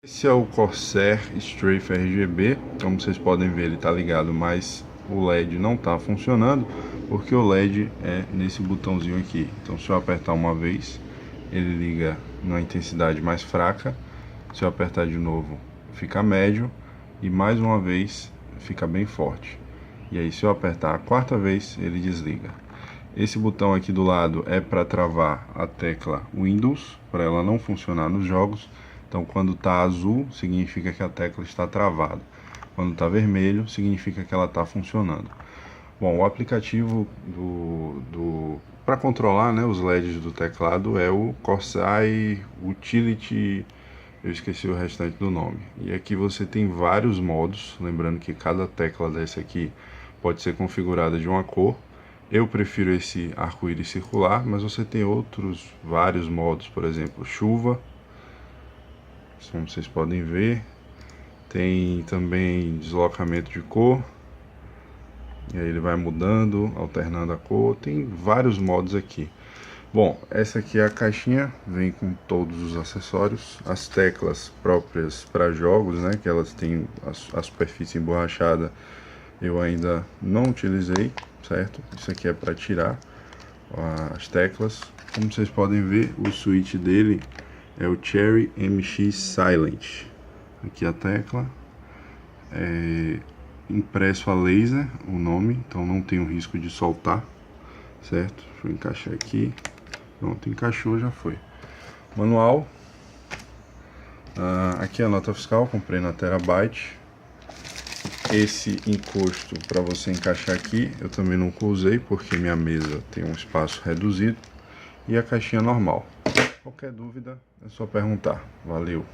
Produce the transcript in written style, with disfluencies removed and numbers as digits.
Esse é o Corsair Strafe RGB. Como vocês podem ver, ele está ligado, mas o LED não está funcionando porque o LED é nesse botãozinho aqui. Então, se eu apertar uma vez, ele liga na intensidade mais fraca. Se eu apertar de novo, fica médio, e mais uma vez fica bem forte. E aí, se eu apertar a quarta vez, ele desliga. Esse botão aqui do lado é para travar a tecla Windows, para ela não funcionar nos jogos. Então, quando está azul, significa que a tecla está travada. Quando está vermelho, significa que ela está funcionando. Bom, o aplicativo para controlar, né, os LEDs do teclado é o Corsair Utility. Eu esqueci o restante do nome. E aqui você tem vários modos, lembrando que cada tecla dessa aqui pode ser configurada de uma cor. Eu prefiro esse arco-íris circular, mas você tem outros vários modos, por exemplo, chuva, como vocês podem ver. Tem também deslocamento de cor, e aí ele vai mudando, alternando a cor. Tem vários modos aqui. Bom, essa aqui é a caixinha, vem com todos os acessórios, as teclas próprias para jogos, né, que elas têm a superfície emborrachada, eu ainda não utilizei, certo? Isso aqui é para tirar as teclas. Como vocês podem ver, o switch dele é o Cherry MX Silent. Aqui a tecla, é impresso a laser o nome, então não tem o risco de soltar, certo? Deixa eu encaixar aqui. Pronto, encaixou, já foi. Manual. Aqui é a nota fiscal, comprei na Terabyte. Esse encosto para você encaixar aqui, eu também nunca usei, porque minha mesa tem um espaço reduzido. E a caixinha normal. Qualquer dúvida é só perguntar. Valeu!